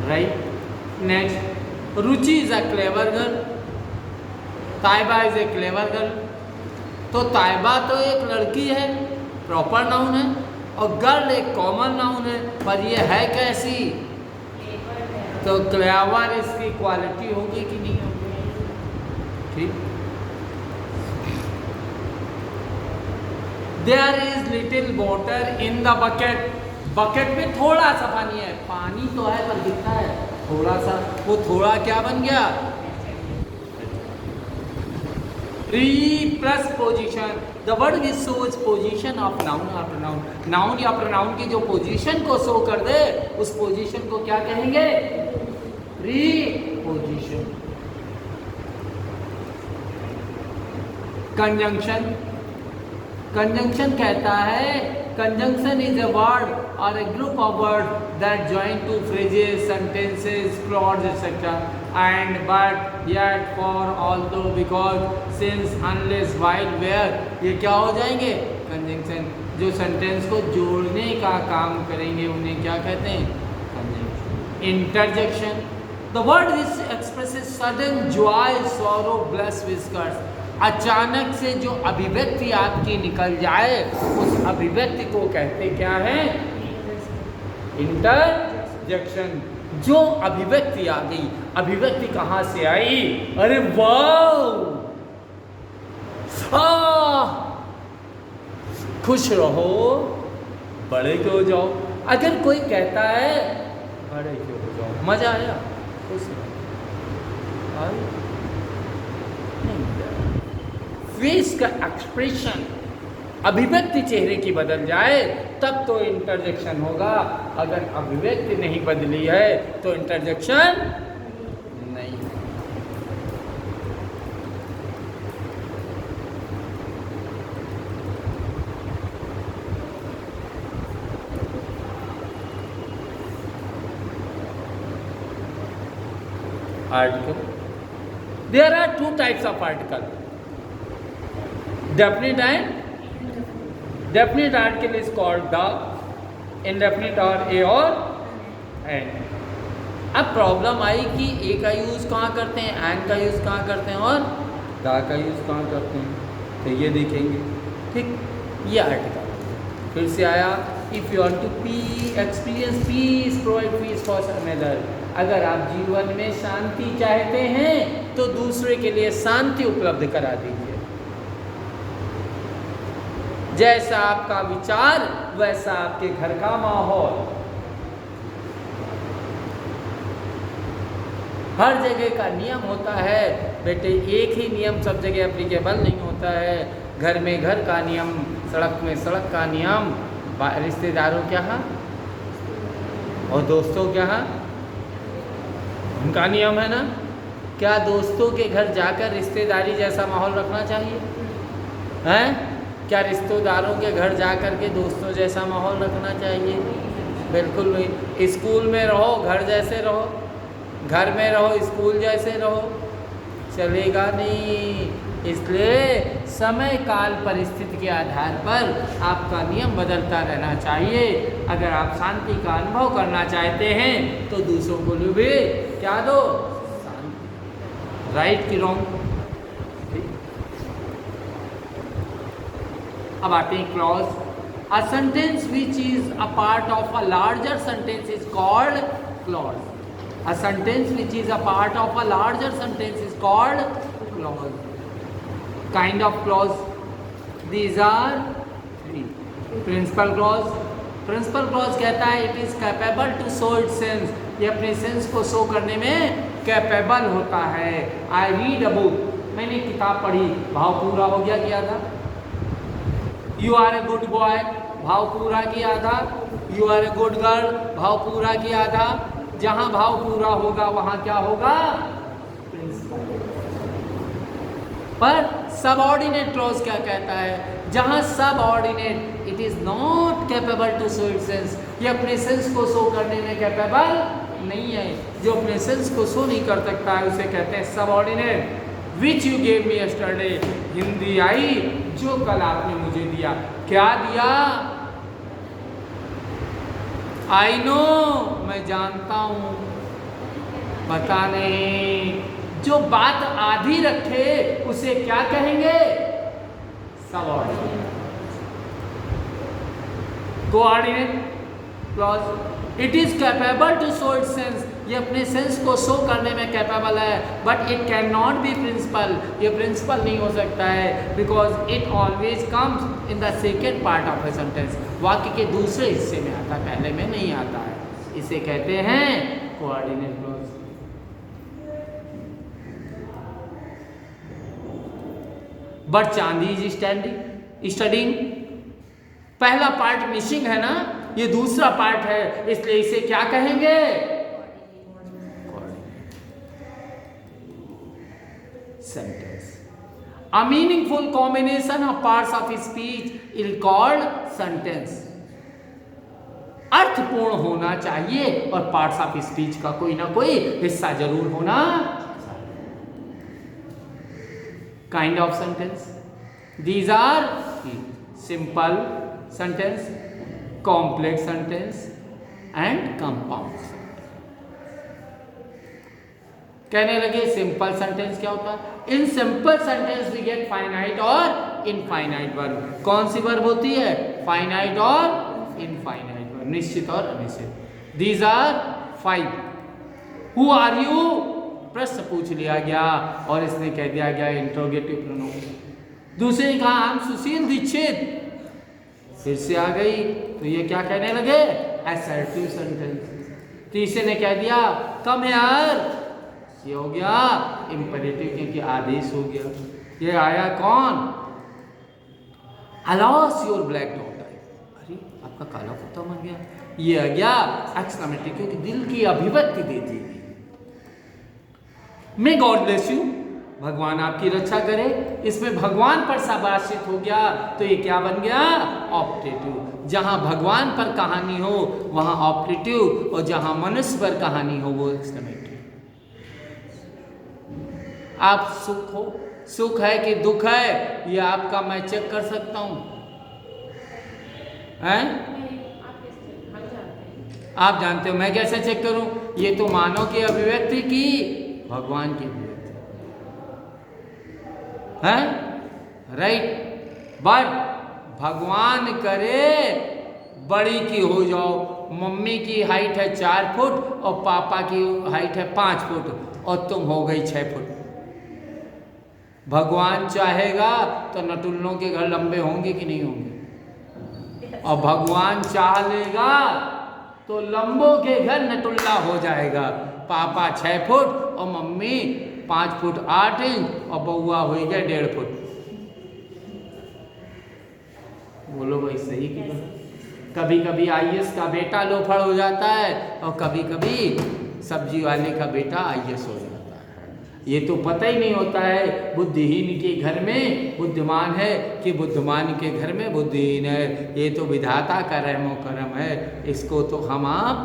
right. Next, Ruchi is a clever girl, Taiba is a clever girl. तो ताइबा तो एक लड़की है, प्रॉपर नाउन है, और गर्ल एक कॉमन नाउन है, पर ये है कैसी? तो क्लेवर इसकी क्वालिटी होगी कि नहीं होगी? ठीक। There is little water in the bucket, bucket में थोड़ा सा पानी है, पानी तो है पर कितना है? थोड़ा सा। वो थोड़ा क्या बन गया? Preposition, the word which shows position of noun और प्रोनाउन। नाउन या प्रोनाउन की जो पोजीशन को शो कर दे उस पोजीशन को क्या कहेंगे? प्रीपोजिशन। कंजंक्शन, कंजंक्शन कहता है कंजंक्शन इज अ वर्ड और a group of words that join two phrases, sentences, clauses, etc. And but yet, for, although, because, since, unless, while, where, ये क्या हो जाएंगे? कंजंक्शन। जो सेंटेंस को जोड़ने का काम करेंगे उन्हें क्या कहते हैं? Conjunction. Interjection, the word which expresses sudden joy, sorrow, bliss, whiskers। अचानक से जो अभिव्यक्ति आपकी निकल जाए उस अभिव्यक्ति को कहते क्या है? इंटरजेक्शन। जो अभिव्यक्ति आ गई, अभिव्यक्ति कहां से आई? अरे वाह, खुश रहो, बड़े क्यों हो जाओ। अगर कोई कहता है बड़े क्यों हो जाओ, मजा आया, खुश रहो, फेस का एक्सप्रेशन, अभिव्यक्ति चेहरे की बदल जाए तब तो इंटरजेक्शन होगा। अगर अभिव्यक्ति नहीं बदली है तो इंटरजेक्शन नहीं। Article, there are two types of article, definite and definite article is called the, indefinite or a और and। अब प्रॉब्लम आई कि ए का यूज़ कहाँ करते हैं, एंड का यूज़ कहाँ करते हैं और दा का यूज़ कहाँ करते हैं, तो ये देखेंगे। ठीक, ये आर्टिकल फिर से आया, if you want to experience peace provide peace for another. अगर आप जीवन में शांति चाहते हैं तो दूसरे के लिए शांति उपलब्ध करा दीजिए। जैसा आपका विचार वैसा आपके घर का माहौल। हर जगह का नियम होता है बेटे, एक ही नियम सब जगह एप्लीकेबल नहीं होता है। घर में घर का नियम, सड़क में सड़क का नियम, रिश्तेदारों के यहाँ और दोस्तों के यहाँ उनका नियम है ना। क्या दोस्तों के घर जाकर रिश्तेदारी जैसा माहौल रखना चाहिए? हैं? क्या रिश्तेदारों के घर जा कर के दोस्तों जैसा माहौल रखना चाहिए? बिल्कुल नहीं। स्कूल में रहो घर जैसे रहो, घर में रहो स्कूल जैसे रहो, चलेगा नहीं। इसलिए समय काल परिस्थिति के आधार पर आपका नियम बदलता रहना चाहिए। अगर आप शांति का अनुभव करना चाहते हैं तो दूसरों को भी क्या दो? शांति। राइट की रॉन्ग? अब आते हैं clause. A sentence which is a part of a larger sentence is called clause. A sentence which is a part of a larger sentence is called clause. Kind of clause, these are three. Principal clause, principal clause कहता है it is capable to show it sense, ये अपने sense को show करने में capable होता है। I read a book, मैंने किताब पढ़ी, भाव पूरा हो गया, किया था। You are a good boy, भाव पूरा किया था। You are a good girl, भाव पूरा किया था। जहां भाव पूरा होगा वहां क्या होगा? प्रिंसिपल। पर सबऑर्डिनेट क्लॉज क्या कहता है? जहां subordinate it is not capable to show it sense, ये अपने सेंस को शो करने में कैपेबल नहीं है। जो अपने सेंस को शो नहीं कर सकता है उसे कहते हैं subordinate. Which you gave me yesterday, Hindi I जो कल आपने मुझे दिया। क्या दिया? आई नो, मैं जानता हूं, पता नहीं। जो बात आधी रखे उसे क्या कहेंगे? Subordinate. Coordinate clause, it is capable to show its sense, ये अपने सेंस को शो करने में कैपेबल है, but it can not be principal, ये प्रिंसिपल नहीं हो सकता है, because it always comes in the second part of a sentence, वाक्य के दूसरे हिस्से में आता है, पहले में नहीं आता है। इसे कहते हैं कोऑर्डिनेट क्लॉज। बट चांदी इज स्टडिंग, पहला पार्ट मिसिंग है ना, ये दूसरा पार्ट है, इसलिए इसे क्या कहेंगे? Sentence. A meaningful combination of parts of speech is called sentence. अर्थपूर्ण होना चाहिए और पार्ट्स ऑफ स्पीच का कोई ना कोई हिस्सा जरूर होना। Kind of sentence, these are simple sentence, complex sentence and compound. कहने लगे सिंपल सेंटेंस क्या होता है? In simple sentence we get finite और इनफाइनाइट वर्ब। कौन सी वर्ब होती है? फाइनाइट और इनफाइनाइट वर्ब, निश्चित और अनिश्चित। These are 5। Who are you? प्रश्न पूछ लिया गया और इसने कह दिया गया इंट्रोगेटिव प्रोनाउन। दूसरे ने कहा हम सुशील दीक्षित, फिर से आ गई, तो ये क्या कहने लगे? Assertive sentence. तीसरे ने कह दिया कम यार, ये हो गया इंपेरेटिव, क्योंकि आदेश हो गया। ये आया कौन? अलॉस योर ब्लैक डॉटर, अरे आपका काला कुत्ता मर गया। ये आ गया एक्सक्लेमेटरी, क्योंकि दिल की अभिव्यक्ति देती है। मे गॉड ब्लेस यू, भगवान आपकी रक्षा करे। इसमें भगवान पर शाबाशित हो गया, तो ये क्या बन गया? ऑप्टेटिव। जहां भगवान पर कहानी हो वहां ऑप्टेटिव, और जहां मनुष्य पर कहानी हो वो एक्सक्लेमेटरी। आप सुख हो, सुख है कि दुख है, ये आपका मैं चेक कर सकता हूं, हैं? आप जानते हो, मैं कैसे चेक करूं? ये तो मानव की अभिव्यक्ति की, भगवान की अभिव्यक्ति है, राइट। बट भगवान करे बड़ी की हो जाओ, मम्मी की हाइट है 4 फुट और पापा की हाइट है 5 फुट और तुम हो गई 6 फुट। भगवान चाहेगा तो नटुल्लों के घर लंबे होंगे कि नहीं होंगे, और भगवान चाह लेगा तो लंबों के घर नटुल्ला हो जाएगा। पापा 6 फुट और मम्मी 5 फुट 8 इंच और बउआ हो गया 1.5 फुट। बोलो भाई सही कि नहीं? कभी कभी आईएएस का बेटा लोफड़ हो जाता है और कभी कभी सब्जी वाले का बेटा आईएएस हो जाता है। ये तो पता ही नहीं होता है, बुद्धिहीन के घर में बुद्धिमान है कि बुद्धिमान के घर में बुद्धिहीन है। ये तो विधाता का रहमो करम है, इसको तो हम आप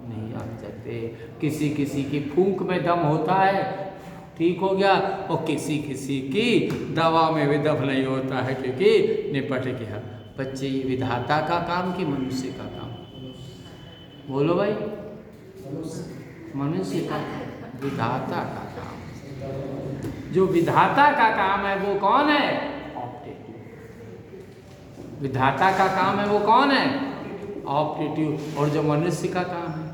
नहीं जान सकते। किसी किसी की फूंक में दम होता है, ठीक हो गया, और किसी किसी की दवा में भी दम नहीं होता है, क्योंकि निपट गया। बच्चे, ये विधाता का काम कि मनुष्य का काम? बोलो भाई, मनुष्य का, विधाता का काम। जो विधाता का काम है वो कौन है? ऑप्टेटिव। विधाता का काम है वो कौन है? ऑप्टेटिव। और जो मनुष्य का काम है,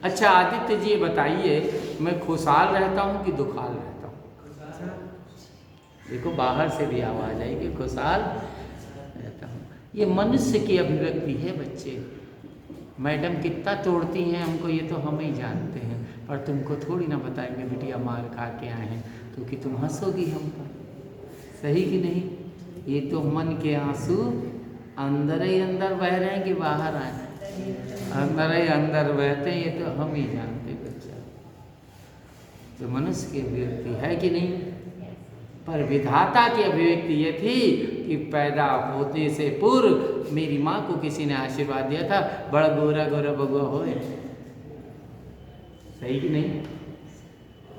अच्छा आदित्य जी ये बताइए, मैं खुशहाल रहता हूँ कि दुखाल रहता हूँ? देखो बाहर से भी आवाज आई कि खुशहाल रहता हूँ। ये मनुष्य की अभिव्यक्ति है बच्चे। मैडम कितना तोड़ती हैं हमको, ये तो हम ही जानते हैं, पर तुमको थोड़ी ना बताएंगे बिटिया मार खा के आए हैं तो कि तुम हंसोगी हम पर, सही कि नहीं? ये तो मन के आंसू अंदर ही अंदर बह रहे हैं कि बाहर आए? अंदर ही अंदर बहते हैं, ये तो हम ही जानते बच्चा। तो मनुष्य की अभिव्यक्ति है कि नहीं? पर विधाता की अभिव्यक्ति ये थी कि पैदा होते से पूर्व मेरी माँ को किसी ने आशीर्वाद दिया था, बड़ा गोरा गोरा बबुआ होए। सही कि नहीं?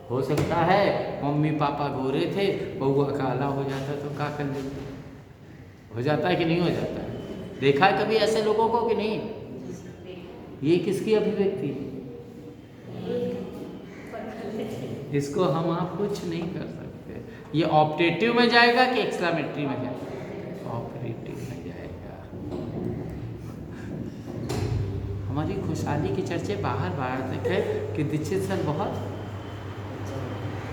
हो सकता है मम्मी पापा गोरे थे, बबुआ काला हो जाता तो क्या कर लेते? हो जाता है कि नहीं हो जाता है? देखा है कभी ऐसे लोगों को कि नहीं? ये किसकी अभिव्यक्ति? इसको हम आप कुछ नहीं कर सकते। ये ऑपरेटिव में जाएगा कि एक्सक्लेमेटरी में जाएगा? ऑपरेटिव में जाएगा। हमारी खुशहाली की चर्चे बाहर बाहर तक है कि दीक्षित सर बहुत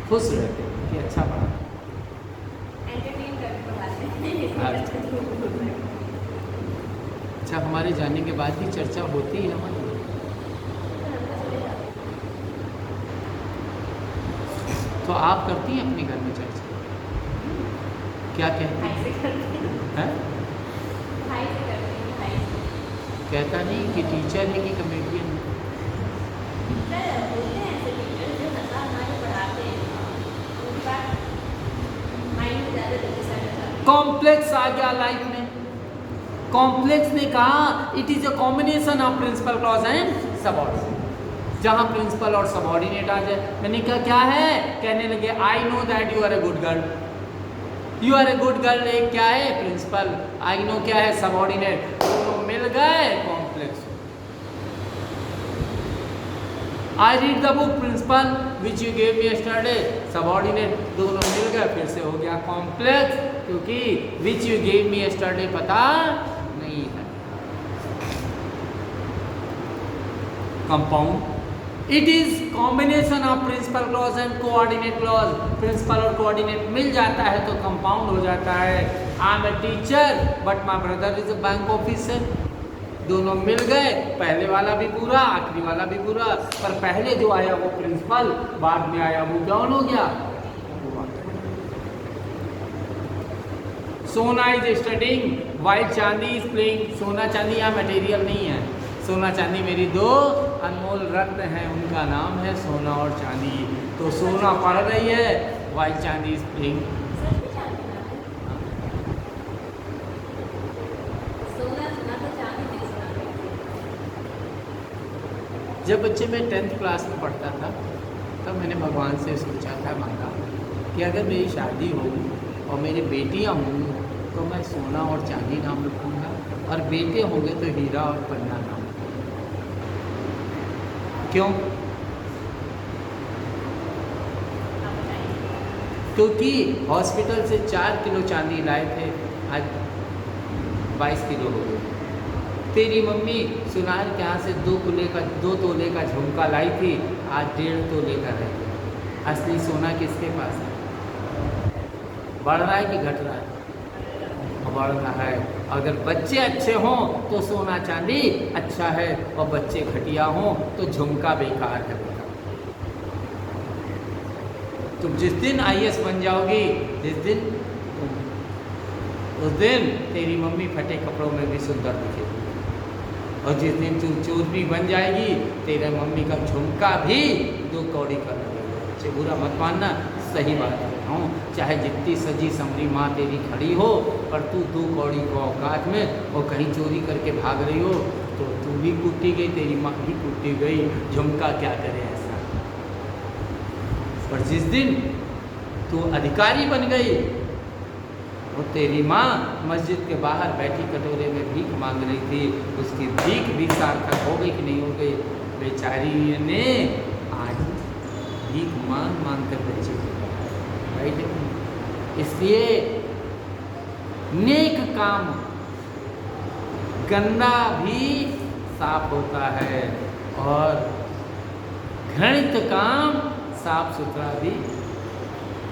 खुश रहते हैं कि अच्छा पढ़ा। अच्छा, हमारे जाने के बाद ही चर्चा होती है हमारी। तो आप करती हैं अपने घर में चर्चा? क्या कहती हैं? कहता नहीं कि टीचर है कि कमेडियन है? कॉम्प्लेक्स आ गया लाइफ में। कॉम्प्लेक्स ने कहा it is a combination of principal clause and subordinate. जहां प्रिंसिपल और सबऑर्डिनेट आ जाए, मैंने कहा क्या है? कहने लगे I know that you are a good girl. You are a good girl एक क्या है? प्रिंसिपल। आई नो क्या है? सबऑर्डिनेट। दोनों मिल गए complex. I read the book principal which you gave me yesterday. Subordinate दोनों मिल गए, फिर से हो गया कॉम्प्लेक्स, क्योंकि which you gave me yesterday पता नहीं है। Compound it is combination of principal clause and coordinate clause. Principal और कोऑर्डिनेट मिल जाता है तो कंपाउंड हो जाता है। I am a teacher but my brother is a bank officer. दोनों मिल गए, पहले वाला भी पूरा, आखिरी वाला भी पूरा। पर पहले जो आया वो प्रिंसिपल, बाद में आया वो कौन हो गया? सोना इज स्टडिंग वाइल चांदी इज प्लेइंग। सोना चांदी यहाँ मटेरियल नहीं है। सोना चांदी मेरी दो अनमोल रत्न हैं, उनका नाम है सोना और चांदी। तो सोना पढ़ रही है, वाइल चांदी इज प्लेइंग। जब बच्चे मैं 10th क्लास में पढ़ता था तब मैंने भगवान से सोचा था, मांगा कि अगर मेरी शादी हो और मेरी बेटियां हों तो मैं सोना और चांदी नाम रखूँगा, और बेटे होंगे तो हीरा और पन्ना नाम। क्यों? क्योंकि हॉस्पिटल से 4 किलो चांदी लाए थे, आज 22 किलो हो गए। तेरी मम्मी सुनार के यहाँ से 2 तोले का झुमका लाई थी, आज 1.5 तोले का रह गया। असली सोना किसके पास है? बढ़ रहा है कि घट रहा है? बढ़ रहा है। अगर बच्चे अच्छे हों तो सोना चांदी अच्छा है, और बच्चे घटिया हों तो झुमका बेकार है। तुम जिस दिन IAS बन जाओगी, उस दिन तेरी मम्मी फटे कपड़ों में भी सुंदर दिखेगी, और जिस दिन तू चोरनी बन जाएगी तेरे मम्मी का झुमका भी 2 कौड़ी का लगेगा। बच्चे बुरा मत मानना, सही बात है। चाहे जितनी सजी समरी माँ तेरी खड़ी हो, पर तू 2 कौड़ी को औकात में और कहीं चोरी करके भाग रही हो तो तू भी कूटी गई, तेरी माँ भी कूटी गई। झुमका क्या करे ऐसा? पर जिस दिन तू अधिकारी बन गई, वो तेरी माँ मस्जिद के बाहर बैठी कटोरे में भीख मांग रही थी, उसकी भीख भी सार्थक हो गई कि नहीं हो गई? बेचारी ने आज भीख मांग कर बच्चे, राइट? इसलिए नेक काम गंदा भी साफ होता है, और घृणित काम साफ सुथरा भी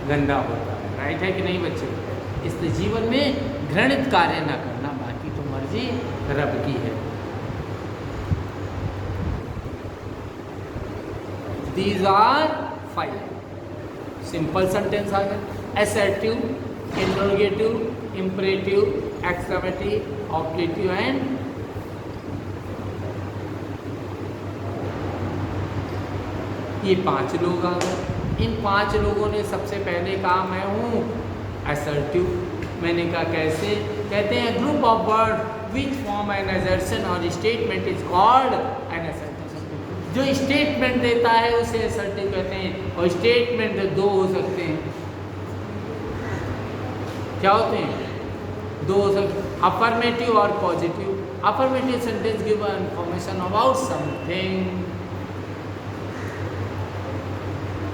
गंदा होता है, राइट है कि नहीं बच्चे? इसलिए जीवन में घृणित कार्य ना करना, बाकी तो मर्जी रब की है। These are 5 सिंपल सेंटेंस आ गए। assertive, interrogative, imperative, exclamative, operative and ये 5 लोग आ गए। इन 5 लोगों ने सबसे पहले कहा मैं हूँ assertive। मैंने कहा कैसे? कहते हैं group of word which form an assertion और statement is called an assertive। जो स्टेटमेंट देता है उसे assertive कहते हैं, और स्टेटमेंट 2 हो सकते हैं। क्या होते हैं? दो अफर्मेटिव और positive. Affirmative sentence give information about something,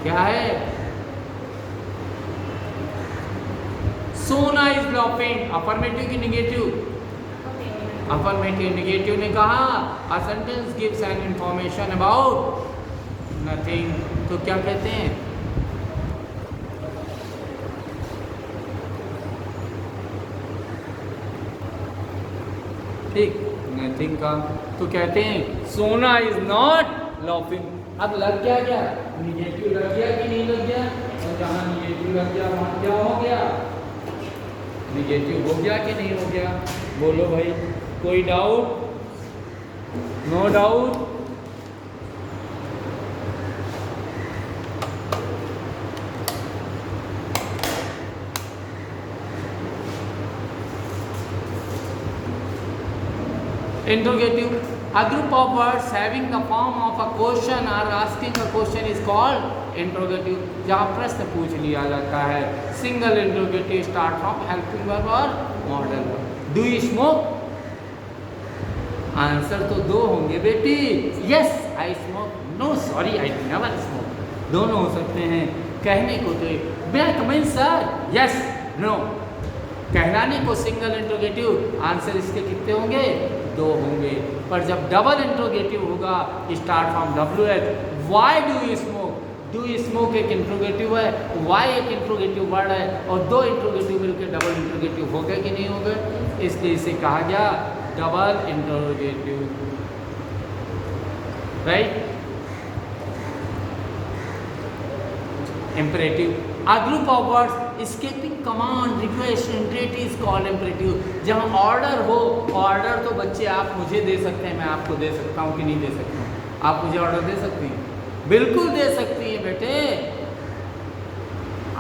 क्या है? सोना इज लाफिंग, अफर्मेटिव की निगेटिव? अफर्मेटिव। निगेटिव ने कहा a sentence gives an information about nothing, तो क्या कहते हैं? ठीक, नथिंग का तो कहते हैं सोना इज नॉट लाफिंग। अब लग गया क्या? निगेटिव लग गया कि नहीं लग गया? और जहां निगेटिव लग गया वहां क्या हो गया? निगेटिव हो गया कि नहीं हो गया? बोलो भाई, कोई doubt? No doubt? Interrogative. A group of words having the form of a question or asking a question is called interrogative. जहाँ प्रश्न पूछ लिया जाता है। Single interrogative start from helping verb और modal verb. Do you smoke? Answer तो दो होंगे बेटी। Yes, I smoke. No, sorry, I never smoke. दोनों हो सकते हैं। कहने को तो May I come in, sir? Yes, no. कहलाने को सिंगल इंट्रोगेटिव, आंसर इसके कितने होंगे? दो होंगे। पर जब डबल इंट्रोगेटिव होगा start from WH, why do you smoke? Do you smoke एक इंट्रोगेटिव है, वाई एक इंट्रोगेटिव वर्ड है, और दो इंट्रोगेटिव मिलकर डबल इंट्रोगेटिव हो गए कि नहीं हो गए? इसलिए इसे कहा गया double interrogative, right? Imperative. A group of words escaping command, request, interrogate is called imperative. जहाँ ऑर्डर हो, ऑर्डर तो बच्चे आप मुझे दे सकते हैं, मैं आपको दे सकता हूँ कि नहीं दे सकता हूँ? आप मुझे ऑर्डर दे सकती हैं? बिल्कुल दे सकती हैं बेटे।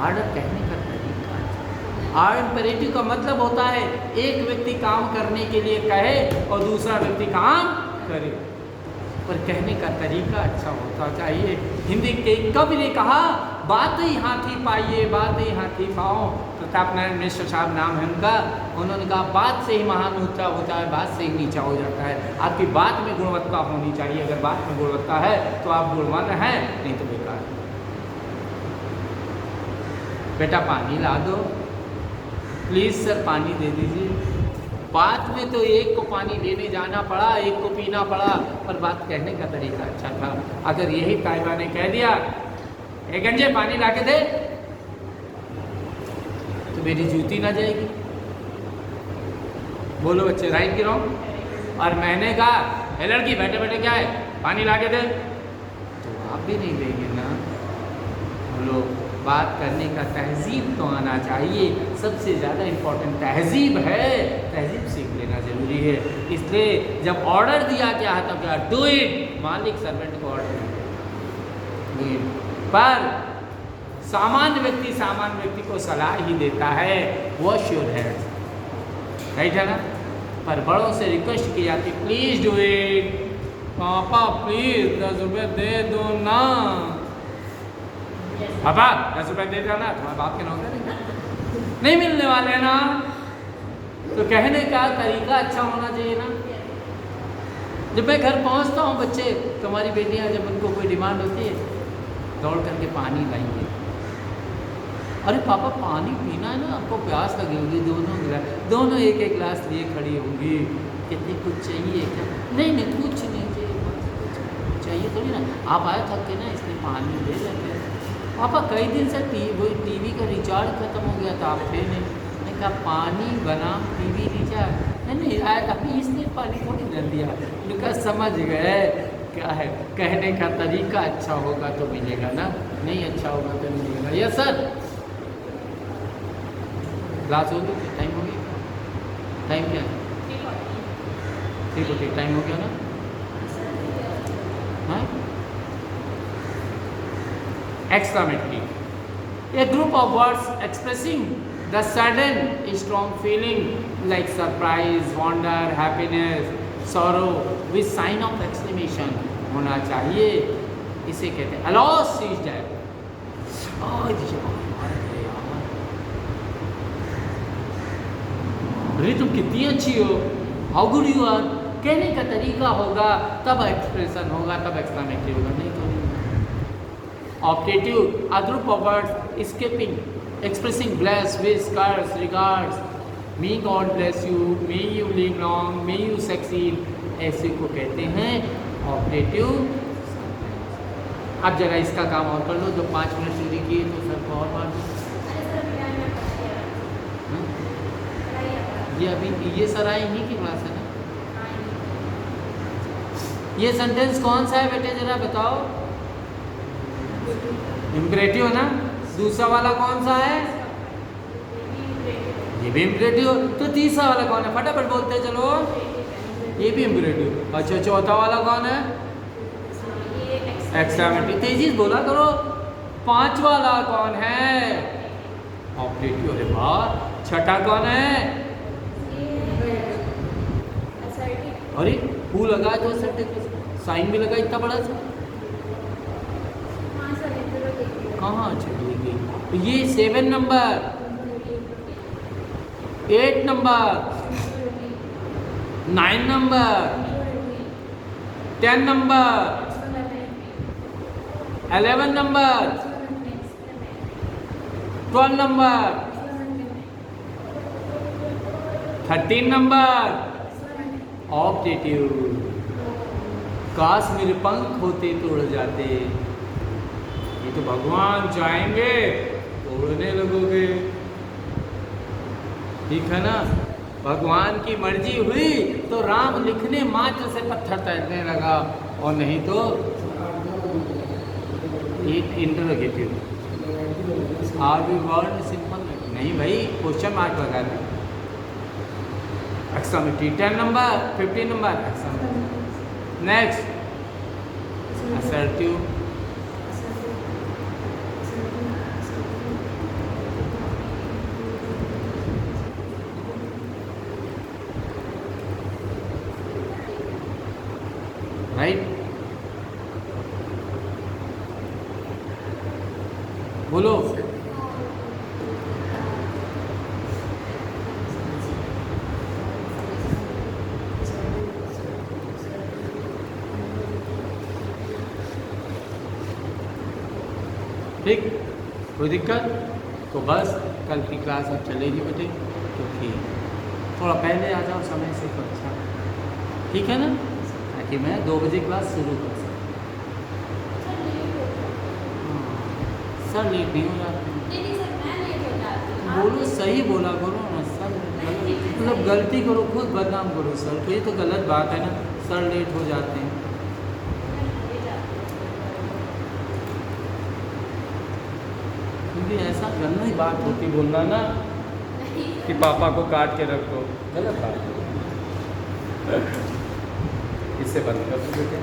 ऑर्डर कहने का तरीका। और इम्परेटिव का मतलब होता है एक व्यक्ति काम करने के लिए कहे और दूसरा व्यक्ति काम करे, पर कहने का तरीका अच्छा होता चाहिए। हिंदी के कवि ने कहा बात ही हाथी पाइए, बात ही हाथी पाओ। प्रताप नारायण मिश्र साहब नाम है उनका। उन्होंने कहा बात से ही महान ऊंचा होता है, बात से ही नीचा हो जाता है। आपकी बात में गुणवत्ता होनी चाहिए। अगर बात में गुणवत्ता है तो आप गुणवान हैं, नहीं तो बेकार। बेटा पानी ला दो, प्लीज़ सर पानी दे दीजिए। बात में तो एक को पानी लेने जाना पड़ा, एक को पीना पड़ा, पर बात कहने का तरीका अच्छा था। अगर यही ताइबा ने कह दिया एक गंजे पानी ला के दे, तो मेरी जूती ना जाएगी। बोलो बच्चे, राइट की रॉन्ग? और मैंने कहा लड़की बैठे बैठे क्या है, पानी ला के दे, तो आप भी नहीं देंगे ना। बोलो, बात करने का तहजीब तो आना चाहिए। सबसे ज़्यादा इम्पोर्टेंट तहजीब है, तहजीब सीख लेना ज़रूरी है। इसलिए जब ऑर्डर दिया क्या था, क्या डू इट, मालिक सर्वेंट को ऑर्डर डू इट। पर सामान्य व्यक्ति को सलाह ही देता है, वॉश योर हैंड्स, राइट है ना। पर बड़ों से रिक्वेस्ट की जाती, प्लीज़ डू इट, पापा प्लीज़ 10 रुपये दे दो ना। पापा 10 रुपये दे देना, तुम्हारे बाप के नौकर नहीं मिलने वाले ना। तो कहने का तरीका अच्छा होना चाहिए ना। जब मैं घर पहुंचता हूँ, बच्चे तुम्हारी बेटियां जब उनको कोई डिमांड होती है, दौड़ करके पानी लाएंगे। अरे पापा पानी पीना है ना, आपको प्यास लगी होगी। दोनों एक एक गिलास लिए खड़ी होंगी। कितनी कुछ चाहिए क्या? नहीं कुछ नहीं चाहिए, कुछ चाहिए थोड़ी ना। आप आए थक के ना, इसलिए पानी ले लेंगे। पापा कई दिन से टीवी का रिचार्ज खत्म हो गया था, आप थे नहीं। मैंने कहा पानी बनाम टीवी रिचार्ज नहीं आया था, इसलिए पानी थोड़ी दे दिया। उनका समझ गए क्या है। कहने का तरीका अच्छा होगा तो मिलेगा ना, नहीं अच्छा होगा तो नहीं मिलेगा। यस सर, क्लास होगी, टाइम हो गया? टाइम क्या है? 3:40 टाइम हो गया ना। हाँ, exclamative, a group of words expressing the sudden strong feeling like surprise, wonder, happiness, sorrow with sign of exclamation होना चाहिए। इसे कहते हैं अलॉस सीज दैट। अरे तुम कितनी अच्छी हो, हाउ गुड यू आर, कहने का तरीका होगा, तब एक्सप्रेशन होगा, तब एक्सक्लेमेटरी होगा, नहीं तो नहीं। Optative are group of words skipping expressing bless, wish, curse, regards, may God bless you, may you live long, may you succeed, ऐसे को कहते हैं ऑप्टेटिव। अब जरा इसका काम और कर लो, जो 5 मिनट से किए तो सर को और बार दो। ये अभी ये सर आए इन्हीं की क्लास है ना। ये सेंटेंस कौन सा है बेटे, जरा बताओ। इम्परेटिव ना। दूसरा वाला कौन सा है, ये भी इम्परेटिव। तो तीसरा वाला कौन है, फटाफट बोलते चलो। ये भी इम्परेटिव। अच्छा चौथा वाला कौन है, एक्सक्लेमेटरी। तेजी से बोला करो। 5 वाला कौन है, ऑप्टेटिव। अरे वाह। छठा कौन है, अरे फूल लगा तो साइन भी लगा इतना बड़ा सा, कहाँ चली गई। तो ये 7 number, 8 number, 9 number, 10 number, 11 number, 12 number, 13 number, optative. काश मेरे पंख होते तो उड़ जाते, ये तो भगवान चाहेंगे तो उड़ने लगोगे, ठीक है ना। भगवान की मर्जी हुई तो राम लिखने मात्र से पत्थर तैरने लगा, और नहीं तो interrogative. Are we word simple नहीं भाई, क्वेश्चन मार्क लगा दें। Exclamatory 10 number, 15 number exclamatory. Next assertive, right. बोलो। ठीक, कोई दिक्कत तो बस कल की क्लास अब चलेगी बेटे, क्योंकि थोड़ा पहले आ जाओ समय से तो अच्छा, ठीक है ना, ताकि मैं 2 बजे क्लास शुरू कर सकूँ। सर लेट नहीं हो जाते, बोलो सही बोला करो ना सर, मतलब गलती करो खुद बदनाम करो सर, तो ये तो गलत बात है ना, सर लेट हो जाते हैं। क्योंकि ऐसा गंदी बात होती बोलना ना कि पापा को काट के रखो, गलत बात है। इससे बंद कर दो बेटे।